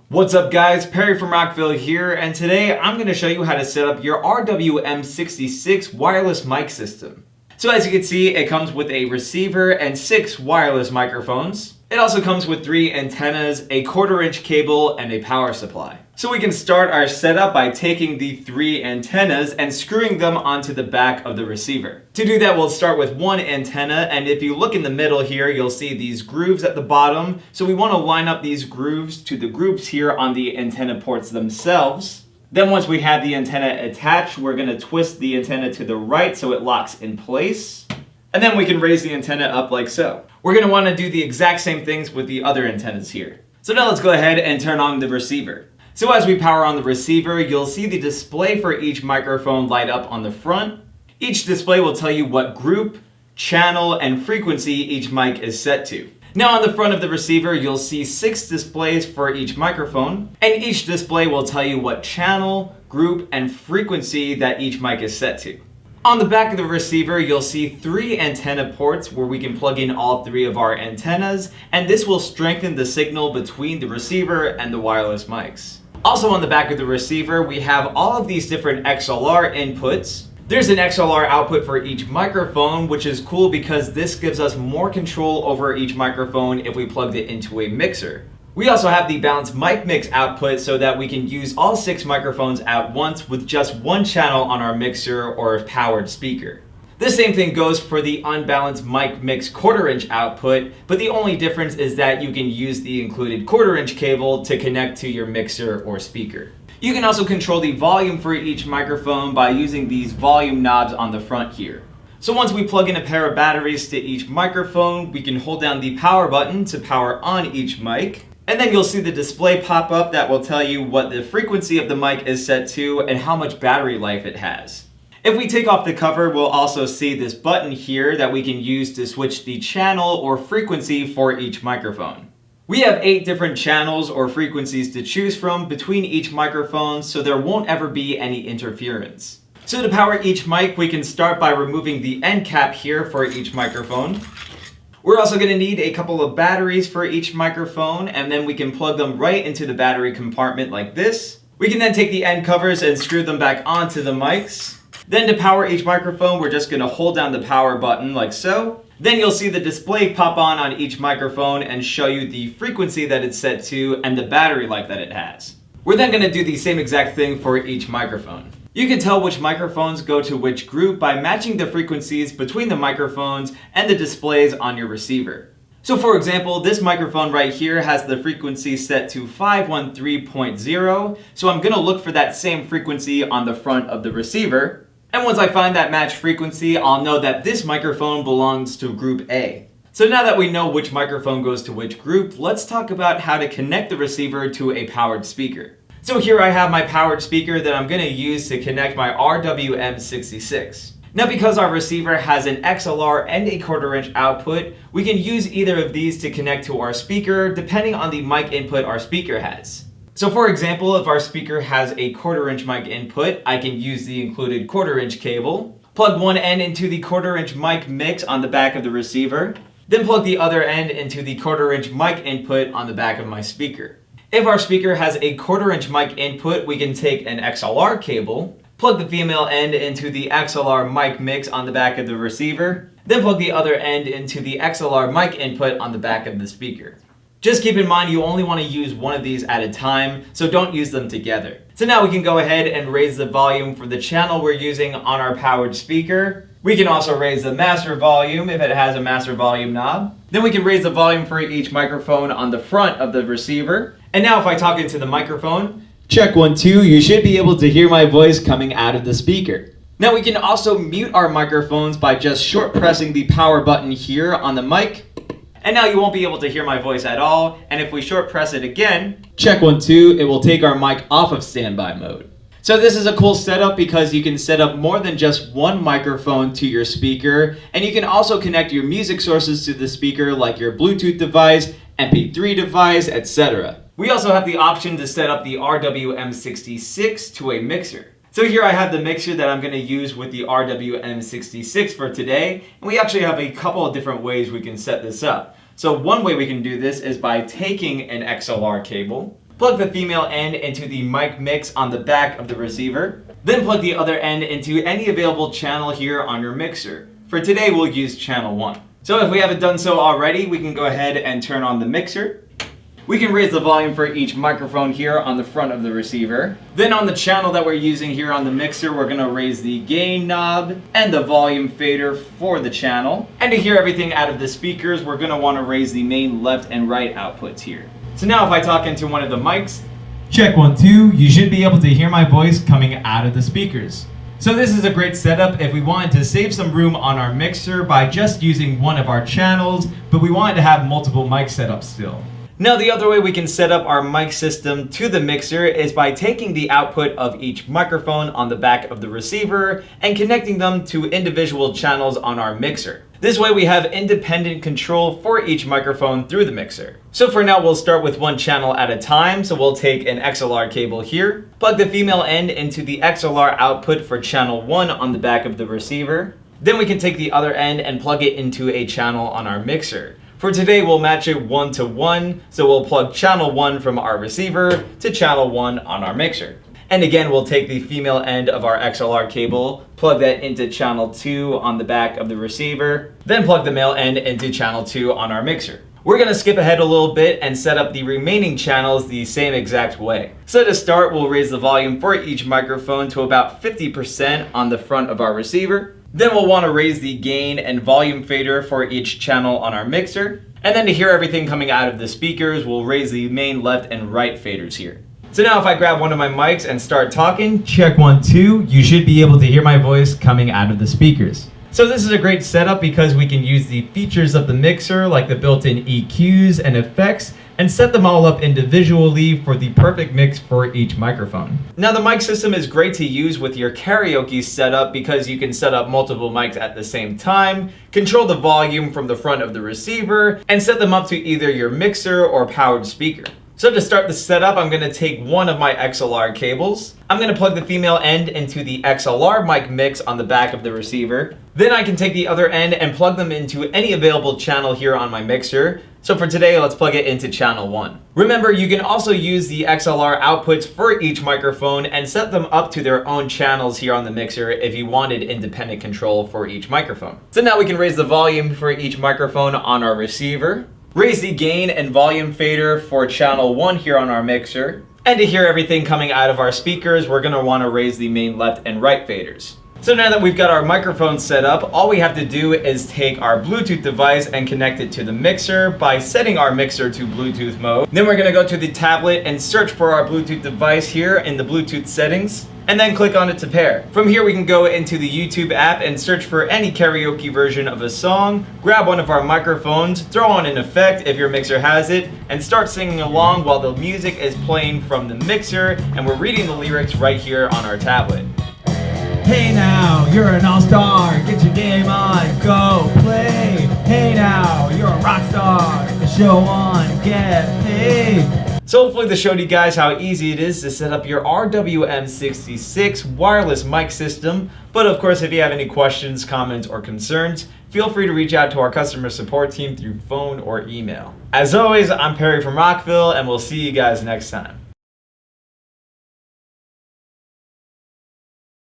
What's up guys, Perry from Rockville here, and today I'm going to show you how to set up your RWM-66 wireless mic system. So as you can see, it comes with a receiver and 6 wireless microphones. It also comes with 3 antennas, a 1/4-inch cable, and a power supply. So we can start our setup by taking the 3 antennas and screwing them onto the back of the receiver. To do that, we'll start with one antenna, and if you look in the middle here, you'll see these grooves at the bottom. So we want to line up these grooves to the groups here on the antenna ports themselves. Then once we have the antenna attached, we're going to twist the antenna to the right so it locks in place. And then we can raise the antenna up like so. We're going to want to do the exact same things with the other antennas here. So now let's go ahead and turn on the receiver. So as we power on the receiver, you'll see the display for each microphone light up on the front. Each display will tell you what group, channel, and frequency each mic is set to. Now on the front of the receiver, you'll see 6 displays for each microphone, and each display will tell you what channel, group, and frequency that each mic is set to. On the back of the receiver, you'll see 3 antenna ports where we can plug in all 3 of our antennas, and this will strengthen the signal between the receiver and the wireless mics. Also on the back of the receiver, we have all of these different XLR inputs. There's an XLR output for each microphone, which is cool because this gives us more control over each microphone if we plugged it into a mixer. We also have the balanced mic mix output so that we can use all 6 microphones at once with just one channel on our mixer or powered speaker. The same thing goes for the unbalanced mic mix 1/4-inch output, but the only difference is that you can use the included 1/4-inch cable to connect to your mixer or speaker. You can also control the volume for each microphone by using these volume knobs on the front here. So once we plug in a pair of batteries to each microphone, we can hold down the power button to power on each mic. And then you'll see the display pop up that will tell you what the frequency of the mic is set to and how much battery life it has. If we take off the cover, we'll also see this button here that we can use to switch the channel or frequency for each microphone. We have 8 different channels or frequencies to choose from between each microphone, so there won't ever be any interference. So to power each mic, we can start by removing the end cap here for each microphone. We're also going to need a couple of batteries for each microphone, and then we can plug them right into the battery compartment like this. We can then take the end covers and screw them back onto the mics. Then to power each microphone, we're just going to hold down the power button like so. Then you'll see the display pop on each microphone and show you the frequency that it's set to and the battery life that it has. We're then going to do the same exact thing for each microphone. You can tell which microphones go to which group by matching the frequencies between the microphones and the displays on your receiver. So for example, this microphone right here has the frequency set to 513.0, so I'm going to look for that same frequency on the front of the receiver. And once I find that match frequency, I'll know that this microphone belongs to group A. So now that we know which microphone goes to which group, let's talk about how to connect the receiver to a powered speaker. So here I have my powered speaker that I'm going to use to connect my RWM-66. Now because our receiver has an XLR and a 1/4-inch output, we can use either of these to connect to our speaker depending on the mic input our speaker has. So for example, if our speaker has a 1/4-inch mic input, I can use the included 1/4-inch cable, plug one end into the 1/4-inch mic mix on the back of the receiver, then plug the other end into the 1/4-inch mic input on the back of my speaker. If our speaker has a 1/4-inch mic input, we can take an XLR cable, plug the female end into the XLR mic mix on the back of the receiver, then plug the other end into the XLR mic input on the back of the speaker. Just keep in mind you only want to use one of these at a time, so don't use them together. So now we can go ahead and raise the volume for the channel we're using on our powered speaker. We can also raise the master volume if it has a master volume knob. Then we can raise the volume for each microphone on the front of the receiver. And now if I talk into the microphone, check 1, 2, you should be able to hear my voice coming out of the speaker. Now we can also mute our microphones by just short pressing the power button here on the mic. And now you won't be able to hear my voice at all, and if we short press it again, check 1, 2, it will take our mic off of standby mode. So this is a cool setup because you can set up more than just one microphone to your speaker, and you can also connect your music sources to the speaker like your Bluetooth device, MP3 device, etc. We also have the option to set up the RWM-66 to a mixer. So here I have the mixer that I'm going to use with the RWM-66 for today, and we actually have a couple of different ways we can set this up. So one way we can do this is by taking an XLR cable, Plug the female end into the mic mix on the back of the receiver. Then plug the other end into any available channel here on your mixer. For today, we'll use channel 1. So if we haven't done so already, we can go ahead and turn on the mixer. We can raise the volume for each microphone here on the front of the receiver. Then on the channel that we're using here on the mixer, we're going to raise the gain knob and the volume fader for the channel. And to hear everything out of the speakers, we're going to want to raise the main left and right outputs here. So now if I talk into one of the mics, check 1, 2, you should be able to hear my voice coming out of the speakers. So this is a great setup if we wanted to save some room on our mixer by just using one of our channels, but we wanted to have multiple mic setups still. Now the other way we can set up our mic system to the mixer is by taking the output of each microphone on the back of the receiver and connecting them to individual channels on our mixer. This way we have independent control for each microphone through the mixer. So for now we'll start with one channel at a time, so we'll take an XLR cable here, plug the female end into the XLR output for channel 1 on the back of the receiver. Then we can take the other end and plug it into a channel on our mixer. For today, we'll match it 1 to 1, so we'll plug channel 1 from our receiver to channel 1 on our mixer. And again, we'll take the female end of our XLR cable, plug that into channel 2 on the back of the receiver, then plug the male end into channel 2 on our mixer. We're going to skip ahead a little bit and set up the remaining channels the same exact way. So to start, we'll raise the volume for each microphone to about 50% on the front of our receiver. Then we'll want to raise the gain and volume fader for each channel on our mixer. And then to hear everything coming out of the speakers, we'll raise the main left and right faders here. So now if I grab one of my mics and start talking, check 1, 2, you should be able to hear my voice coming out of the speakers. So this is a great setup because we can use the features of the mixer like the built-in EQs and effects and set them all up individually for the perfect mix for each microphone. Now the mic system is great to use with your karaoke setup because you can set up multiple mics at the same time, control the volume from the front of the receiver, and set them up to either your mixer or powered speaker. So to start the setup, I'm going to take one of my XLR cables. I'm going to plug the female end into the XLR mic mix on the back of the receiver. Then I can take the other end and plug them into any available channel here on my mixer. So for today, let's plug it into channel 1. Remember, you can also use the XLR outputs for each microphone and set them up to their own channels here on the mixer if you wanted independent control for each microphone. So now we can raise the volume for each microphone on our receiver. Raise the gain and volume fader for channel 1 here on our mixer. And to hear everything coming out of our speakers, we're going to want to raise the main left and right faders. So now that we've got our microphone set up, all we have to do is take our Bluetooth device and connect it to the mixer by setting our mixer to Bluetooth mode. Then we're going to go to the tablet and search for our Bluetooth device here in the Bluetooth settings, and then click on it to pair. From here we can go into the YouTube app and search for any karaoke version of a song, grab one of our microphones, throw on an effect if your mixer has it, and start singing along while the music is playing from the mixer and we're reading the lyrics right here on our tablet. Hey now, you're an all-star, get your game on, go play. Hey now, you're a rock star, get the show on, get paid. So hopefully this showed you guys how easy it is to set up your RWM-66 wireless mic system. But of course, if you have any questions, comments, or concerns, feel free to reach out to our customer support team through phone or email. As always, I'm Perry from Rockville, and we'll see you guys next time.